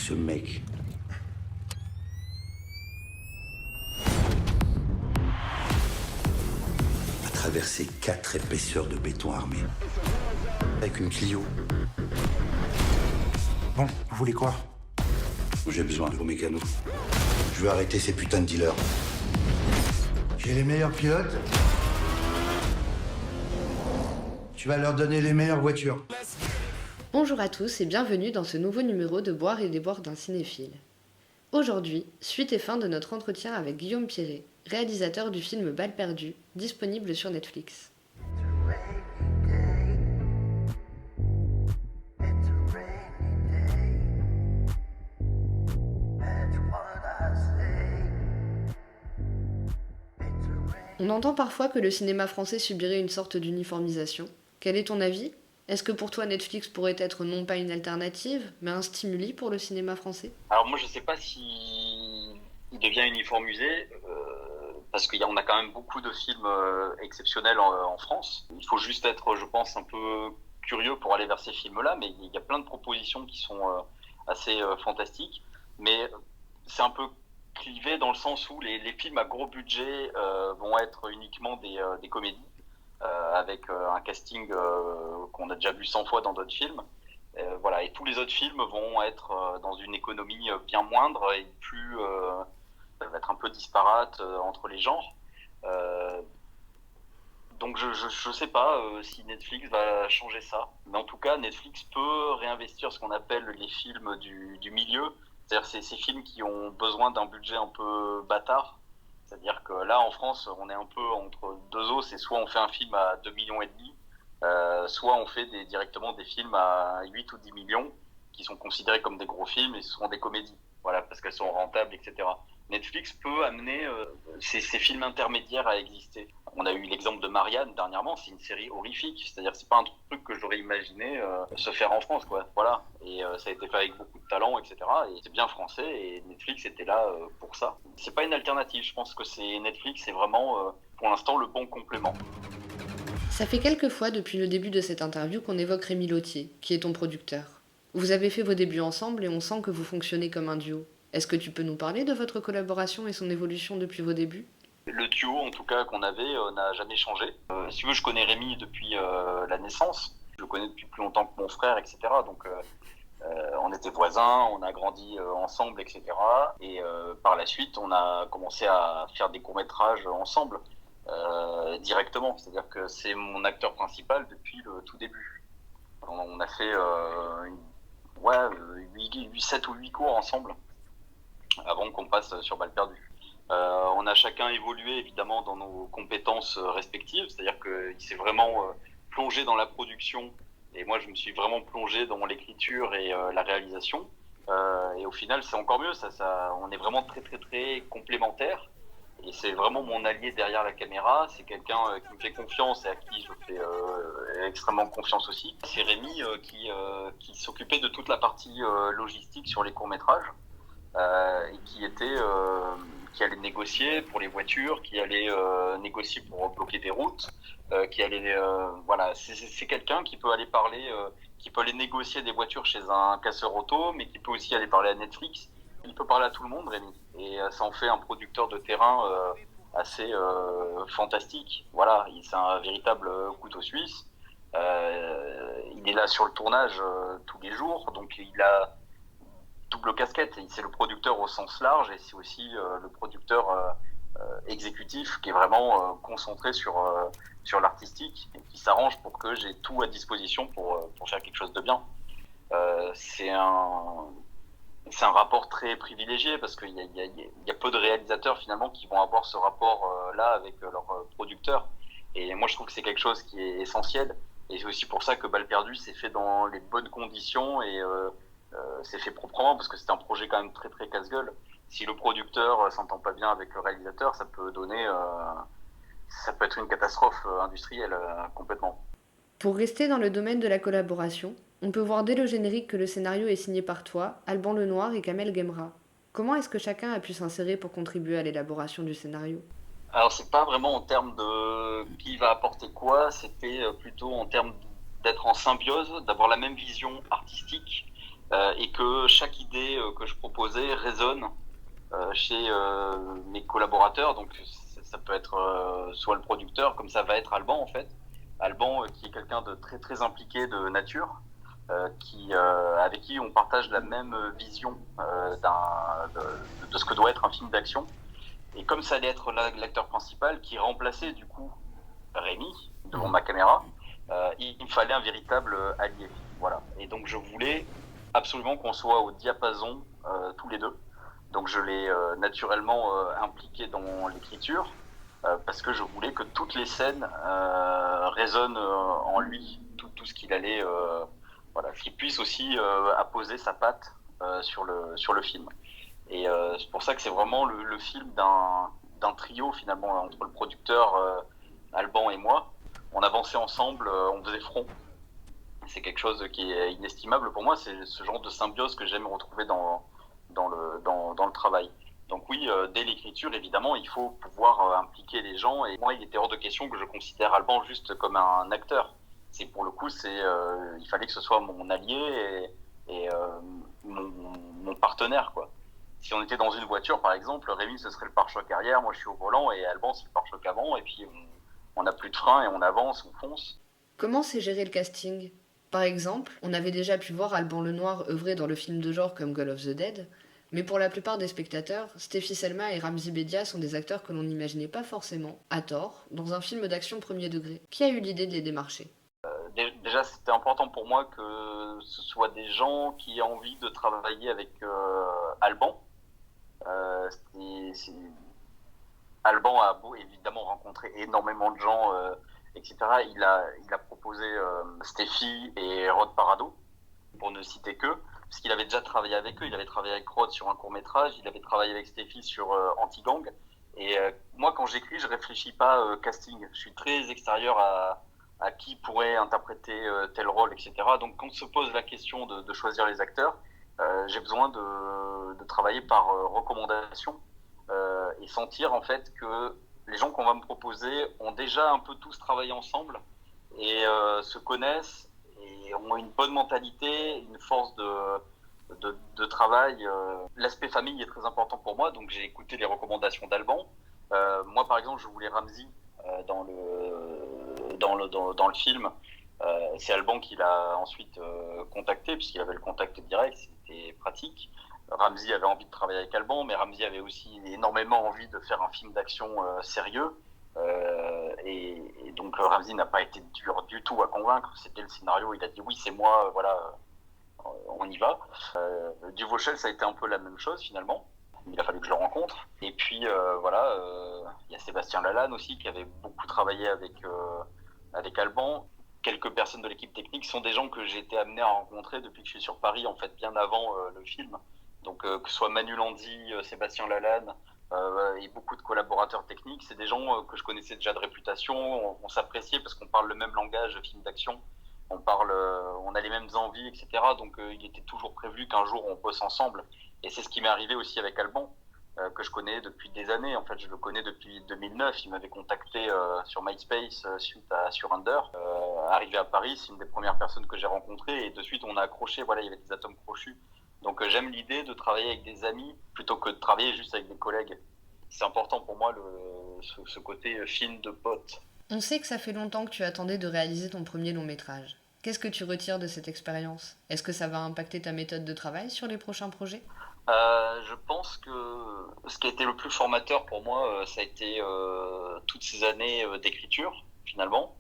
ce mec a traversé 4 épaisseurs de béton armé. Avec une Clio. Bon, vous voulez quoi? J'ai besoin de vos mécanos. Je veux arrêter ces putains de dealers. J'ai les meilleurs pilotes. Tu vas leur donner les meilleures voitures. Bonjour à tous et bienvenue dans ce nouveau numéro de Boire et déboire d'un cinéphile. Aujourd'hui, suite et fin de notre entretien avec Guillaume Pirret, réalisateur du film Balles perdues, disponible sur Netflix. On entend parfois que le cinéma français subirait une sorte d'uniformisation. Quel est ton avis ? Est-ce que pour toi Netflix pourrait être non pas une alternative, mais un stimuli pour le cinéma français ? Alors moi je sais pas si il devient uniformisé, parce qu'on a quand même beaucoup de films exceptionnels en France. Il faut juste être, je pense, un peu curieux pour aller vers ces films-là, mais il y a plein de propositions qui sont assez fantastiques. Mais c'est un peu clivé dans le sens où les films à gros budget vont être uniquement des comédies. Avec un casting qu'on a déjà vu 100 fois dans d'autres films. Voilà, et tous les autres films vont être dans une économie bien moindre et plus ça va être un peu disparate entre les genres. Donc je sais pas si Netflix va changer ça, mais en tout cas Netflix peut réinvestir ce qu'on appelle les films du milieu, c'est-à-dire ces films qui ont besoin d'un budget un peu bâtard. C'est-à-dire que là, en France, on est un peu entre deux eaux. C'est soit on fait un film à 2,5 millions, soit on fait directement des films à 8 ou 10 millions, qui sont considérés comme des gros films et ce seront des comédies. Voilà, parce qu'elles sont rentables, etc. Netflix peut amener ces films intermédiaires à exister. On a eu l'exemple de Marianne dernièrement, c'est une série horrifique. C'est-à-dire c'est pas un truc que j'aurais imaginé se faire en France, quoi. Voilà. Et ça a été fait avec beaucoup de talent, etc. Et c'est bien français et Netflix était là pour ça. C'est pas une alternative, je pense que Netflix, c'est vraiment pour l'instant le bon complément. Ça fait quelques fois depuis le début de cette interview qu'on évoque Rémi Lothier, qui est ton producteur. Vous avez fait vos débuts ensemble et on sent que vous fonctionnez comme un duo. Est-ce que tu peux nous parler de votre collaboration et son évolution depuis vos débuts ? Le duo, en tout cas, qu'on avait n'a jamais changé. Si tu veux, je connais Rémi depuis la naissance. Je le connais depuis plus longtemps que mon frère, etc. Donc, on était voisins, on a grandi ensemble, etc. Et par la suite, on a commencé à faire des courts-métrages ensemble, directement. C'est-à-dire que c'est mon acteur principal depuis le tout début. On a fait 7 ou 8 cours ensemble avant qu'on passe sur Balles perdues. On a chacun évolué évidemment dans nos compétences respectives, c'est-à-dire qu'il s'est vraiment plongé dans la production et moi je me suis vraiment plongé dans l'écriture et la réalisation. Et au final c'est encore mieux, on est vraiment très très très complémentaires et c'est vraiment mon allié derrière la caméra, c'est quelqu'un qui me fait confiance et à qui je fais extrêmement confiance aussi. C'est Rémi qui s'occupait de toute la partie logistique sur les courts-métrages. Et qui allait négocier pour les voitures, qui allait négocier pour bloquer des routes, qui allait voilà, c'est quelqu'un qui peut aller parler, qui peut aller négocier des voitures chez un casseur auto, mais qui peut aussi aller parler à Netflix. Il peut parler à tout le monde, Rémi, et ça en fait un producteur de terrain assez fantastique. Voilà, c'est un véritable couteau suisse. Il est là sur le tournage tous les jours, donc il a double casquette. C'est le producteur au sens large et c'est aussi le producteur exécutif qui est vraiment concentré sur l'artistique et qui s'arrange pour que j'ai tout à disposition pour faire quelque chose de bien. C'est un rapport très privilégié parce qu'il y a peu de réalisateurs finalement qui vont avoir ce rapport là avec leur producteur et moi je trouve que c'est quelque chose qui est essentiel et c'est aussi pour ça que Balles perdues s'est fait dans les bonnes conditions et c'est fait proprement parce que c'est un projet quand même très très casse-gueule. Si le producteur s'entend pas bien avec le réalisateur, ça peut être une catastrophe industrielle complètement. Pour rester dans le domaine de la collaboration, on peut voir dès le générique que le scénario est signé par toi, Alban Lenoir et Kamel Ghemra. Comment est-ce que chacun a pu s'insérer pour contribuer à l'élaboration du scénario ? Alors c'est pas vraiment en termes de qui va apporter quoi, c'était plutôt en termes d'être en symbiose, d'avoir la même vision artistique et que chaque idée que je proposais résonne chez mes collaborateurs. Donc ça peut être soit le producteur, comme ça va être Alban en fait. Alban qui est quelqu'un de très très impliqué de nature, avec qui on partage la même vision de ce que doit être un film d'action. Et comme ça allait être l'acteur principal qui remplaçait du coup Rémi devant ma caméra, il me fallait un véritable allié. Voilà. Et donc je voulais absolument qu'on soit au diapason tous les deux. Donc je l'ai naturellement impliqué dans l'écriture parce que je voulais que toutes les scènes résonnent en lui, tout ce qu'il allait, voilà, qu'il puisse aussi apposer sa patte sur le film. Et c'est pour ça que c'est vraiment le film d'un trio finalement entre le producteur Alban et moi. On avançait ensemble, on faisait front. C'est quelque chose qui est inestimable pour moi. C'est ce genre de symbiose que j'aime retrouver dans le travail. Donc oui, dès l'écriture, évidemment, il faut pouvoir impliquer les gens. Et moi, il était hors de question que je considère Alban juste comme un acteur. C'est pour le coup, il fallait que ce soit mon allié et mon partenaire, quoi. Si on était dans une voiture, par exemple, Rémi, ce serait le pare-choc arrière, moi je suis au volant, et Alban, c'est le pare-choc avant, et puis on n'a plus de frein et on avance, on fonce. Comment s'est géré le casting? Par exemple, on avait déjà pu voir Alban Lenoir œuvrer dans le film de genre comme Call of the Dead, mais pour la plupart des spectateurs, Stéphie Selma et Ramzy Bedia sont des acteurs que l'on n'imaginait pas forcément, à tort, dans un film d'action premier degré. Qui a eu l'idée de les démarcher? Déjà, c'était important pour moi que ce soit des gens qui aient envie de travailler avec Alban. Alban a évidemment rencontré énormément de gens, etc. Il a proposé Stéphie et Rod Parado, pour ne citer que, parce qu'il avait déjà travaillé avec eux. Il avait travaillé avec Rod sur un court-métrage, il avait travaillé avec Stéphie sur Anti-Gang. Et moi, quand j'écris, je réfléchis pas casting. Je suis très extérieur à qui pourrait interpréter tel rôle, etc. Donc quand se pose la question de choisir les acteurs, j'ai besoin de travailler par recommandation et sentir en fait que les gens qu'on va me proposer ont déjà un peu tous travaillé ensemble et se connaissent et ont une bonne mentalité, une force de travail. L'aspect famille est très important pour moi, donc j'ai écouté les recommandations d'Alban. Moi par exemple, je voulais Ramzy dans le film. C'est Alban qui l'a ensuite contacté, puisqu'il avait le contact direct, c'était pratique. Ramzy avait envie de travailler avec Alban, mais Ramzy avait aussi énormément envie de faire un film d'action sérieux. Et donc Ramzy n'a pas été dur du tout à convaincre. C'était le scénario, il a dit oui, c'est moi, voilà, on y va. Duvauchel, ça a été un peu la même chose finalement. Il a fallu que je le rencontre. Et puis voilà, il y a Sébastien Lalanne aussi qui avait beaucoup travaillé avec Alban. Quelques personnes de l'équipe technique sont des gens que j'ai été amené à rencontrer depuis que je suis sur Paris, en fait, bien avant le film. Donc que ce soit Manu Landy, Sébastien Lalanne et beaucoup de collaborateurs techniques, c'est des gens que je connaissais déjà de réputation. On s'appréciait parce qu'on parle le même langage, film d'action. On a les mêmes envies, etc. Donc il était toujours prévu qu'un jour on bosse ensemble. Et c'est ce qui m'est arrivé aussi avec Alban, que je connais depuis des années. En fait, je le connais depuis 2009. Il m'avait contacté sur MySpace suite à Surrender. Arrivé à Paris, c'est une des premières personnes que j'ai rencontrées et de suite on a accroché. Voilà, il y avait des atomes crochus. Donc j'aime l'idée de travailler avec des amis plutôt que de travailler juste avec des collègues. C'est important pour moi ce côté film de potes. On sait que ça fait longtemps que tu attendais de réaliser ton premier long métrage. Qu'est-ce que tu retires de cette expérience? Est-ce que ça va impacter ta méthode de travail sur les prochains projets? Je pense que ce qui a été le plus formateur pour moi, ça a été toutes ces années d'écriture, finalement,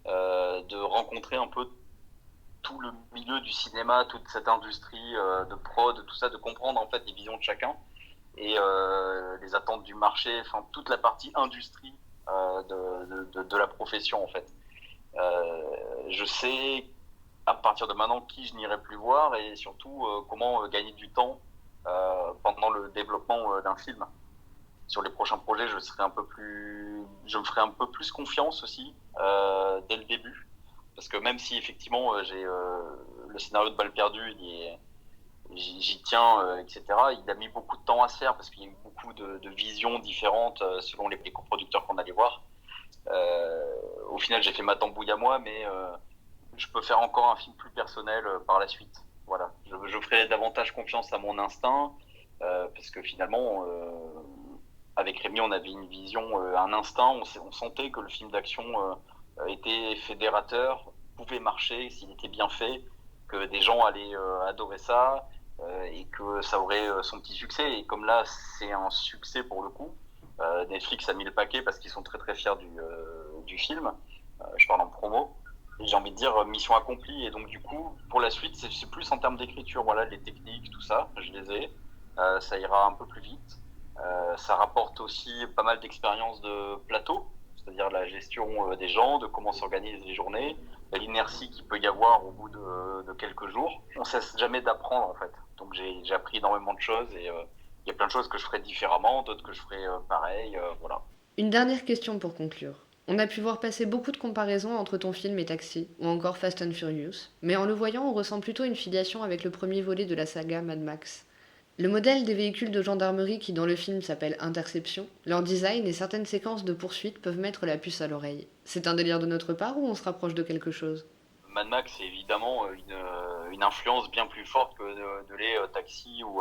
de rencontrer un peu tout le milieu du cinéma, toute cette industrie de prod, tout ça, de comprendre en fait les visions de chacun et les attentes du marché, enfin toute la partie industrie de la profession en fait. Je sais à partir de maintenant qui je n'irai plus voir et surtout comment gagner du temps pendant le développement d'un film. Sur les prochains projets, je me ferai un peu plus confiance aussi dès le début, parce que même si effectivement j'ai le scénario de Balle perdue, j'y tiens, etc. Il a mis beaucoup de temps à se faire parce qu'il y a eu beaucoup de visions différentes selon les coproducteurs qu'on allait voir. Au final, j'ai fait ma tambouille à moi, mais je peux faire encore un film plus personnel par la suite. Voilà, je ferai davantage confiance à mon instinct, parce que finalement, avec Rémi, on avait une vision, un instinct, on sentait que le film d'action était fédérateur, pouvait marcher s'il était bien fait, que des gens allaient adorer ça, et que ça aurait son petit succès. Et comme là, c'est un succès pour le coup, Netflix a mis le paquet parce qu'ils sont très très fiers du film. Je parle en promo. Et j'ai envie de dire mission accomplie. Et donc du coup, pour la suite, c'est plus en termes d'écriture, voilà, les techniques, tout ça, je les ai. Ça ira un peu plus vite. Ça rapporte aussi pas mal d'expériences de plateau, c'est-à-dire la gestion des gens, de comment s'organisent les journées, l'inertie qu'il peut y avoir au bout de quelques jours. On cesse jamais d'apprendre en fait. Donc j'ai appris énormément de choses et il y a plein de choses que je ferai différemment, d'autres que je ferai pareil, voilà. Une dernière question pour conclure. On a pu voir passer beaucoup de comparaisons entre ton film et Taxi, ou encore Fast and Furious, mais en le voyant, on ressent plutôt une filiation avec le premier volet de la saga Mad Max. Le modèle des véhicules de gendarmerie qui dans le film s'appelle Interception, leur design et certaines séquences de poursuite peuvent mettre la puce à l'oreille. C'est un délire de notre part ou on se rapproche de quelque chose? Mad Max est évidemment une influence bien plus forte que de les Taxi ou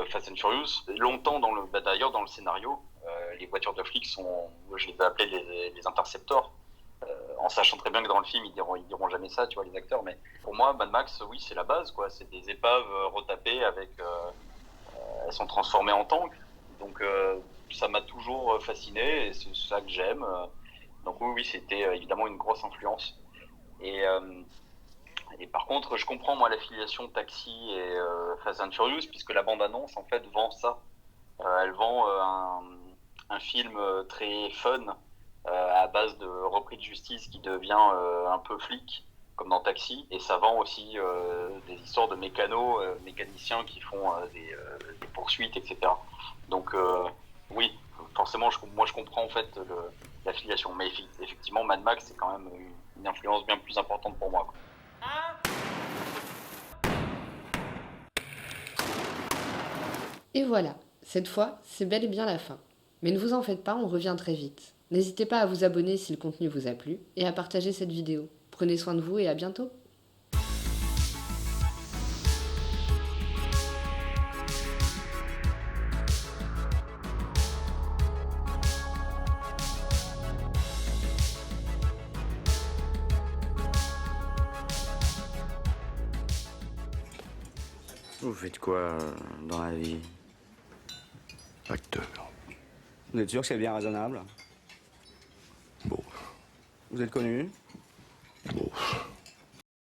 Fast and Furious. Longtemps, d'ailleurs, dans le scénario, les voitures de flics sont, je les ai appelées les interceptors, en sachant très bien que dans le film, ils diront jamais ça, tu vois, les acteurs. Mais pour moi, Mad Max, oui, c'est la base, quoi. C'est des épaves retapées avec, elles sont transformées en tanks. Donc, ça m'a toujours fasciné et c'est ça que j'aime. Donc oui, oui, c'était évidemment une grosse influence. Et, et par contre, je comprends moi l'affiliation Taxi et Fast and Furious, puisque la bande-annonce en fait vend ça. Elle vend un film très fun à base de repris de justice qui devient un peu flic, comme dans Taxi, et ça vend aussi des histoires de mécaniciens qui font des poursuites, etc. Donc oui, forcément, moi je comprends en fait l'affiliation, mais effectivement, Mad Max c'est quand même une influence bien plus importante pour moi, quoi. Et voilà, cette fois, c'est bel et bien la fin. Mais ne vous en faites pas, on revient très vite. N'hésitez pas à vous abonner si le contenu vous a plu et à partager cette vidéo. Prenez soin de vous et à bientôt. Vous faites quoi dans la vie? Acteur. Vous êtes sûr que c'est bien raisonnable? Bon. Vous êtes connu?